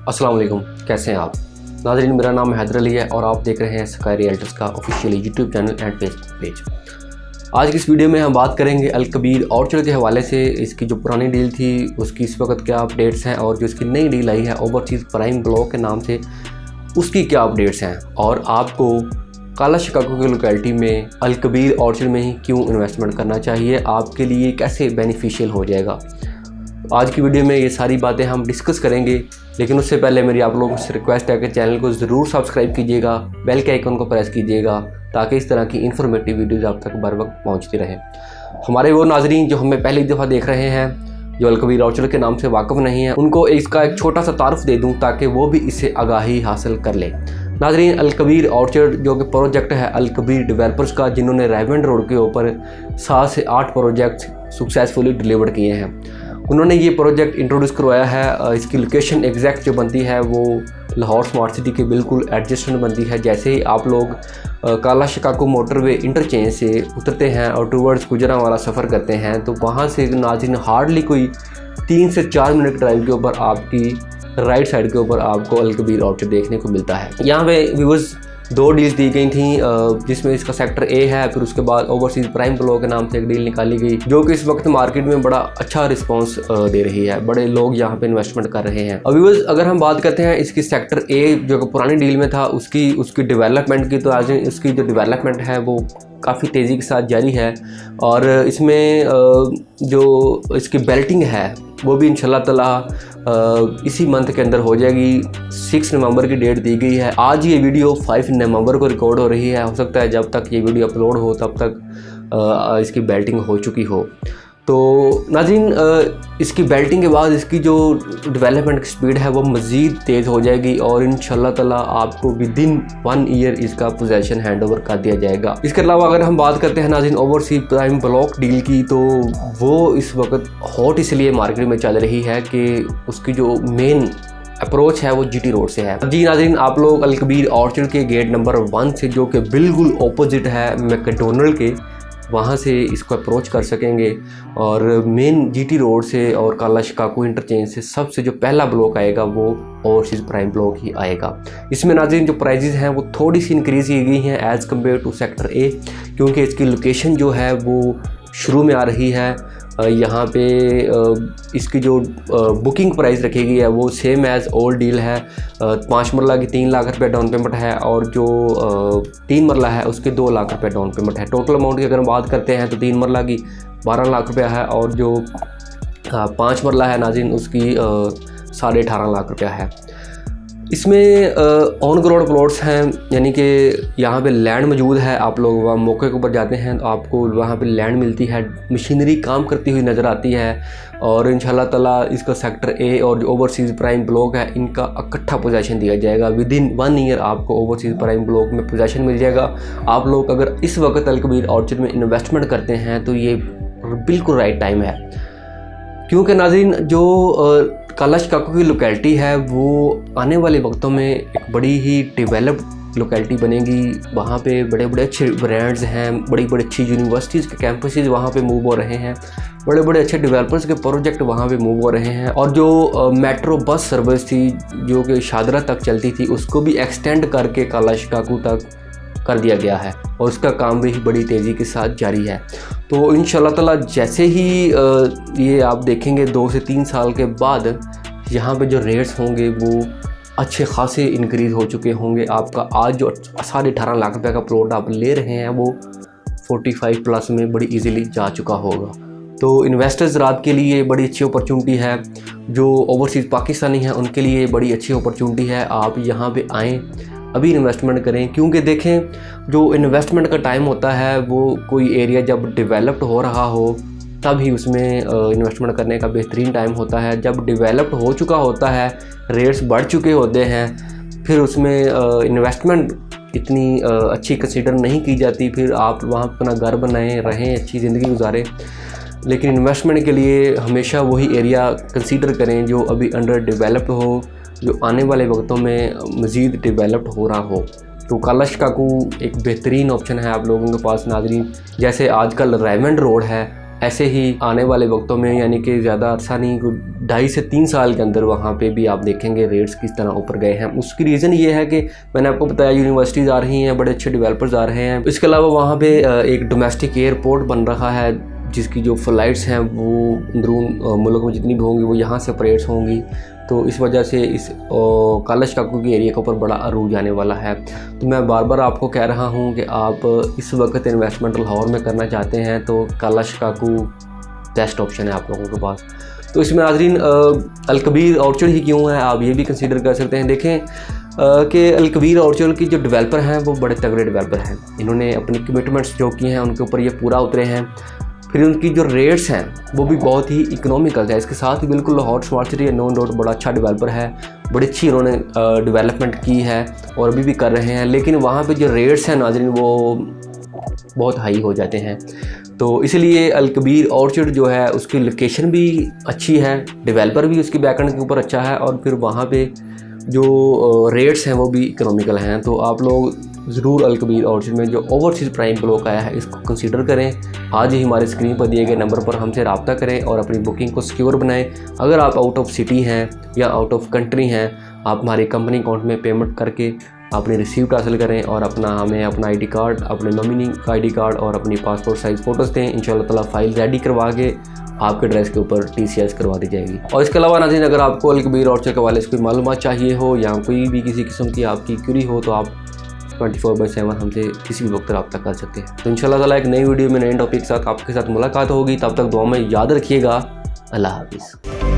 अस्सलाम वालेकुम, कैसे हैं आप नाज़रीन। मेरा नाम हैदर अली है और आप देख रहे हैं स्काई रियल्टर्स का official YouTube channel and page. आज की इस वीडियो में हम बात करेंगे अल कबीर ऑर्चर्ड के हवाले से। इसकी जो पुरानी डील थी उसकी इस वक्त क्या अपडेट्स हैं और जो इसकी नई डील आई है ओवरसीज़ प्राइम ब्लॉक के नाम से, उसकी क्या अपडेट्स हैं और आपको काला शिकागो की लोकेलिटी में अल कबीर ऑर्चर्ड में ही क्यों इन्वेस्टमेंट करना चाहिए, आपके लिए कैसे बेनिफिशियल हो जाएगा। आज की वीडियो में ये सारी बातें हम डिस्कस करेंगे, लेकिन उससे पहले मेरी आप लोगों से रिक्वेस्ट है कि चैनल को ज़रूर सब्सक्राइब कीजिएगा, बेल के आइकन को प्रेस कीजिएगा ताकि इस तरह की इन्फॉर्मेटिव वीडियोज़ आप तक बर वक्त पहुँचती रहे। हमारे वो नाजरीन जो हमें पहली दफ़ा देख रहे हैं, जो अल कबीर ऑर्चर्ड के नाम से वाकिफ़ नहीं है, उनको इसका एक छोटा सा तारुफ दे दूँ ताकि वो भी इससे आगाही हासिल कर लें। नाजरीन, अल कबीर ऑर्चर्ड जो कि प्रोजेक्ट है अल कबीर डेवलपर्स का, जिन्होंने रेवंड रोड के ऊपर 7 से 8 प्रोजेक्ट सक्सेसफुली डिलीवर्ड किए हैं, उन्होंने ये प्रोजेक्ट इंट्रोड्यूस करवाया है। इसकी लोकेशन एग्जैक्ट जो बनती है वो लाहौर स्मार्ट सिटी के बिल्कुल एडजस्टेंट बनती है। जैसे ही आप लोग काला शिकागो मोटरवे इंटरचेंज से उतरते हैं और टूवर्ड्स गुजरांवाला सफ़र करते हैं, तो वहाँ से नाज़रीन हार्डली कोई 3 से 4 मिनट ड्राइव के ऊपर आपकी राइट साइड के ऊपर आपको अल कबीर ऑर्चर्ड देखने को मिलता है। यहाँ पे व्यूअर्स 2 डील्स दी गई थी, जिसमें इसका सेक्टर ए है, फिर उसके बाद ओवरसीज़ प्राइम ब्लॉक के नाम से एक डील निकाली गई जो कि इस वक्त मार्केट में बड़ा अच्छा रिस्पांस दे रही है। बड़े लोग यहाँ पे इन्वेस्टमेंट कर रहे हैं। अभी बस अगर हम बात करते हैं इसकी सेक्टर ए जो कि पुरानी डील में था उसकी डेवलपमेंट की, तो आज इसकी जो डेवलपमेंट है वो काफ़ी तेज़ी के साथ जारी है और इसमें जो इसकी बेल्टिंग है वो भी इंशाल्लाह ताला इसी मंथ के अंदर हो जाएगी। 6 नवंबर की डेट दी गई है। आज ये वीडियो 5 नवंबर को रिकॉर्ड हो रही है। हो सकता है जब तक ये वीडियो अपलोड हो तब तक इसकी बेल्टिंग हो चुकी हो। तो नाज़रीन, इसकी बेल्टिंग के बाद इसकी जो डेवलपमेंट की स्पीड है वो मज़ीद तेज़ हो जाएगी और इंशाल्लाह ताला आपको विदिन 1 ईयर इसका पोजेसन हैंड ओवर कर दिया जाएगा। इसके अलावा अगर हम बात करते हैं नाज़रीन ओवरसीज़ प्राइम ब्लॉक डील की, तो वो इस वक्त हॉट इसलिए मार्केट में चल रही है कि उसकी जो मेन अप्रोच है वो जीटी रोड से है। जी नाज़रीन, आप लोग अल कबीर ऑर्चर्ड के गेट नंबर 1 से, जो कि बिल्कुल ऑपोजिट है मैकडोनल्ड के, वहाँ से इसको अप्रोच कर सकेंगे और मेन जीटी रोड से और काला शिकागो इंटरचेंज से सबसे जो पहला ब्लॉक आएगा वो ओवरसीज़ प्राइम ब्लॉक ही आएगा। इसमें नाज़रीन जो प्राइजेज़ हैं वो थोड़ी सी इंक्रीज़ की गई हैं as compare to sector A, क्योंकि इसकी लोकेशन जो है वो शुरू में आ रही है। यहाँ पे इसकी जो बुकिंग प्राइस रखी गई है वो सेम एज़ ओल्ड डील है। 5 मरला की 3 लाख रुपये डाउन पेमेंट है और जो 3 मरला है उसके 2 लाख रुपये डाउन पेमेंट है। टोटल अमाउंट की अगर हम बात करते हैं तो 3 मरला की 12 लाख रुपया है और जो 5 मरला है नाज़रीन उसकी 18.5 लाख रुपया है। इसमें ऑन ग्राउंड प्लॉट्स हैं, यानी कि यहाँ पे लैंड मौजूद है। आप लोग वहाँ मौके के ऊपर जाते हैं तो आपको वहाँ पे लैंड मिलती है, मशीनरी काम करती हुई नज़र आती है और इंशाल्लाह ताला इसका सेक्टर ए और जो ओवरसीज़ प्राइम ब्लॉक है इनका इकट्ठा पोजेसन दिया जाएगा। विदिन 1 ईयर आपको ओवरसीज़ प्राइम ब्लॉक में पोजेसन मिल जाएगा। आप लोग अगर इस वक्त अल कबीर ऑर्चर्ड में इन्वेस्टमेंट करते हैं तो ये बिल्कुल राइट टाइम है, क्योंकि नाज़रीन जो काला शिकागो की लोकेलिटी है वो आने वाले वक्तों में एक बड़ी ही डेवलप्ड लोकेलिटी बनेगी। वहाँ पे बड़े बड़े अच्छे ब्रांड्स हैं, बड़ी बड़ी अच्छी यूनिवर्सिटीज़ के कैंपसेस वहाँ पे मूव हो रहे हैं, बड़े बड़े अच्छे डेवलपर्स के प्रोजेक्ट वहाँ पे मूव हो रहे हैं और जो मेट्रो बस सर्विस थी जो कि शादरा तक चलती थी उसको भी एक्सटेंड करके काला शिकागो तक कर दिया गया है और उसका काम भी बड़ी तेज़ी के साथ जारी है। तो इंशाल्लाह ताला जैसे ही ये आप देखेंगे 2 से 3 साल के बाद यहाँ पे जो रेट्स होंगे वो अच्छे खासे इंक्रीज़ हो चुके होंगे। आपका आज जो 18.5 लाख रुपये का प्लॉट आप ले रहे हैं वो 45 प्लस में बड़ी इजीली जा चुका होगा। तो इन्वेस्टर्स रात के लिए बड़ी अच्छी अपॉर्चुनिटी है, जो ओवरसीज़ पाकिस्तानी हैं उनके लिए बड़ी अच्छी अपॉर्चुनिटी है। आप यहाँ पे आएँ, अभी इन्वेस्टमेंट करें, क्योंकि देखें जो इन्वेस्टमेंट का टाइम होता है वो कोई एरिया जब डेवलप्ड हो रहा हो तब ही उसमें इन्वेस्टमेंट करने का बेहतरीन टाइम होता है। जब डेवलप्ड हो चुका होता है, रेट्स बढ़ चुके होते हैं, फिर उसमें इन्वेस्टमेंट इतनी अच्छी कंसीडर नहीं की जाती। फिर आप वहाँ अपना घर बनाएं, रहें, अच्छी ज़िंदगी गुजारें, लेकिन इन्वेस्टमेंट के लिए हमेशा वही एरिया कंसीडर करें जो अभी अंडर डेवलप्ड हो, जो आने वाले वक्तों में मज़ीद डेवलप्ड हो रहा हो। तो काला शिकागो एक बेहतरीन ऑप्शन है आप लोगों के पास नाज़रीन। जैसे आजकल रेवंड रोड है ऐसे ही आने वाले वक्तों में, यानी कि ज़्यादा अर्सा नहीं, 2.5 से 3 साल के अंदर वहाँ पे भी आप देखेंगे रेट्स किस तरह ऊपर गए हैं। उसकी रीज़न ये है कि मैंने आपको बताया यूनिवर्सिटीज़ आ रही हैं, बड़े अच्छे डेवलपर्स आ रहे हैं। इसके अलावा वहाँ पे एक डोमेस्टिक एयरपोर्ट बन रहा है जिसकी जो फ़्लाइट्स हैं वो अंदरून मुल्क में जितनी भी होंगी वो यहाँ से ऑपरेट्स होंगी। तो इस वजह से इस कालश काकू के एरिया के ऊपर बड़ा अरूज आने वाला है। तो मैं बार बार आपको कह रहा हूँ कि आप इस वक्त इन्वेस्टमेंट लाहौर में करना चाहते हैं तो कालश काकू बेस्ट ऑप्शन है आप लोगों के पास। तो इसमें नाज़रीन अलकबीर ऑर्चर्ड ही क्यों है, आप ये भी कंसीडर कर सकते हैं। देखें कि अलकबीर ऑर्चर्ड की जो डेवलपर हैं वो बड़े तगड़े डेवलपर हैं। इन्होंने अपनी कमिटमेंट्स जो की हैं उनके ऊपर ये पूरा उतरे हैं। फिर उनकी जो रेट्स हैं वो भी बहुत ही इकोनॉमिकल है। इसके साथ ही बिल्कुल लाहौर स्मार्ट सिटी है, नो डाउट बड़ा अच्छा डेवलपर है, बड़ी अच्छी उन्होंने डेवलपमेंट की है और अभी भी कर रहे हैं। लेकिन वहाँ पे जो रेट्स हैं नाज़रीन वो बहुत हाई हो जाते हैं। तो इसलिए अलकबीर ऑर्चर्ड जो है उसकी लोकेशन भी अच्छी है, डेवलपर भी उसकी बैकएंड के ऊपर अच्छा है और फिर वहाँ पे जो रेट्स हैं वो भी इकोनॉमिकल हैं। तो आप लोग ज़रूर अलकबीर ऑर्चर्ड में जो ओवरसीज़ प्राइम ब्लॉक आया है इसको कंसीडर करें। आज ही हमारे स्क्रीन पर दिए गए नंबर पर हमसे रब्ता करें और अपनी बुकिंग को सिक्योर बनाएं। अगर आप आउट ऑफ सिटी हैं या आउट ऑफ कंट्री हैं, आप हमारी कंपनी अकाउंट में पेमेंट करके अपनी रिसीप्ट हासिल करें और हमें अपना आईडी कार्ड, अपने नॉमिनी का आईडी कार्ड और अपनी पासपोर्ट साइज़ फ़ोटोज़ दें। इंशाल्लाह ताला फाइल रेडी करवा के आपके एड्रेस के ऊपर TCS करवा दी जाएगी। और इसके अलावा नाज़रीन अगर आपको अलकबीर ऑर्चर्ड के हवाले से कोई मालूमात चाहिए हो या कोई भी किसी किस्म की आपकी क्वेरी हो तो आप 24/7 हमसे किसी भी वक्त रब्ता कर सकते हैं। तो इंशाल्लाह ताला एक नई वीडियो में नए टॉपिक के साथ आपके साथ मुलाकात होगी। तब तक दुआ में याद रखिएगा। अल्लाह हाफिज़।